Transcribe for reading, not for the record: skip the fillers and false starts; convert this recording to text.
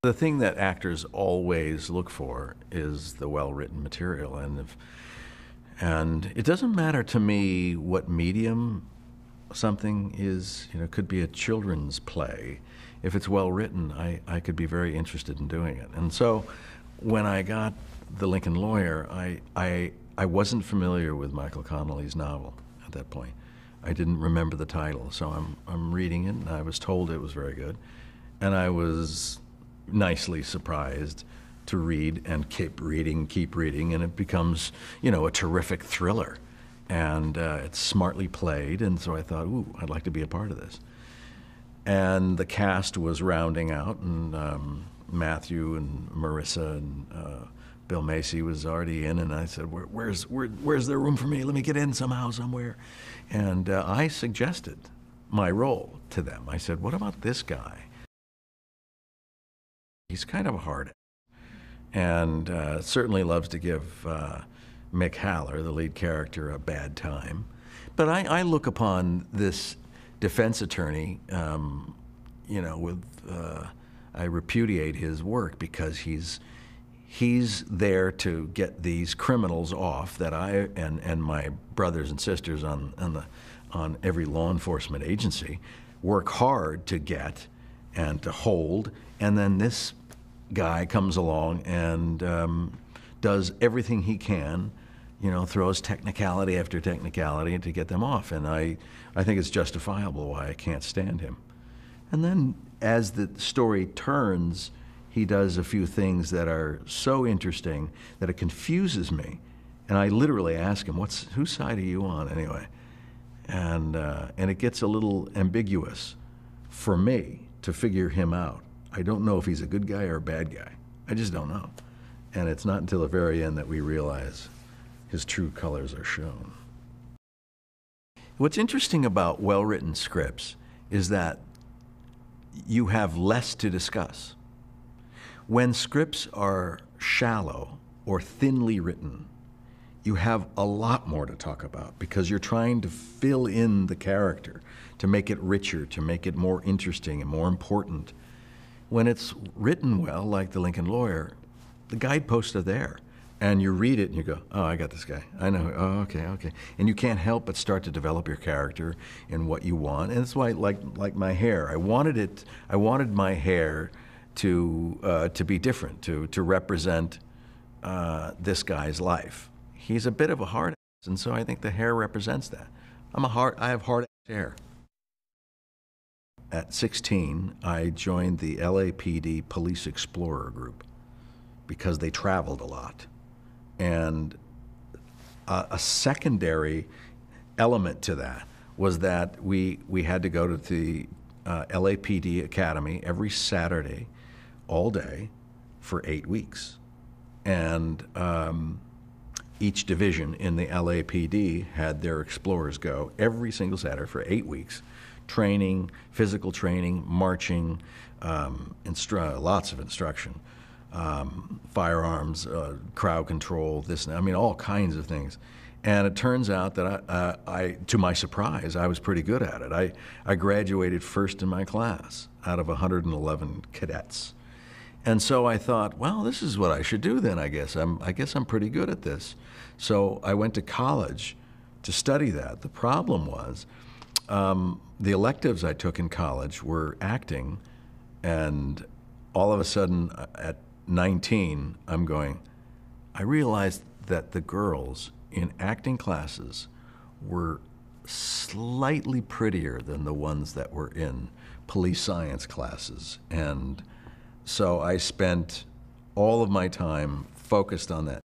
The thing that actors always look for is the well-written material, and it doesn't matter to me what medium something is. You know, it could be a children's play. If it's well written, I could be very interested in doing it. And so, when I got The Lincoln Lawyer, I wasn't familiar with Michael Connelly's novel at that point. I didn't remember the title, so I'm reading it, and I was told it was very good, and I was nicely surprised to read and keep reading, and it becomes, you know, a terrific thriller. And it's smartly played, and so I thought, ooh, I'd like to be a part of this. And the cast was rounding out, and Matthew and Marissa and Bill Macy was already in, and I said, where's there room for me? Let me get in somehow, somewhere. And I suggested my role to them. I said, what about this guy? He's kind of a hard ass, and certainly loves to give Mick Haller, the lead character, a bad time. But I look upon this defense attorney, you know, I repudiate his work because he's there to get these criminals off that I and my brothers and sisters on every law enforcement agency work hard to get and to hold, and then this guy comes along and does everything he can, you know, throws technicality after technicality to get them off, and I think it's justifiable why I can't stand him. And then as the story turns, he does a few things that are so interesting that it confuses me, and I literally ask him, whose side are you on anyway? And it gets a little ambiguous for me to figure him out. I don't know if he's a good guy or a bad guy. I just don't know. And it's not until the very end that we realize his true colors are shown. What's interesting about well-written scripts is that you have less to discuss. When scripts are shallow or thinly written, you have a lot more to talk about because you're trying to fill in the character, to make it richer, to make it more interesting and more important. When it's written well, like The Lincoln Lawyer, the guideposts are there. And you read it and you go, oh, I got this guy. I know, oh, okay. And you can't help but start to develop your character and what you want. And that's why, like my hair, I wanted my hair to be different, to represent this guy's life. He's a bit of a hard ass, and so I think the hair represents that. I have hard ass hair. At 16, I joined the LAPD Police Explorer Group because they traveled a lot. And a secondary element to that was that we had to go to the LAPD Academy every Saturday, all day, for 8 weeks. And each division in the LAPD had their explorers go every single Saturday for 8 weeks, training, physical training, marching, lots of instruction. Firearms, crowd control, this, I mean, all kinds of things. And it turns out that to my surprise, I was pretty good at it. I graduated first in my class out of 111 cadets. And so I thought, well, this is what I should do then, I guess. I guess I'm pretty good at this. So I went to college to study that. The problem was the electives I took in college were acting, and all of a sudden at 19, I realized that the girls in acting classes were slightly prettier than the ones that were in police science classes. And so I spent all of my time focused on that.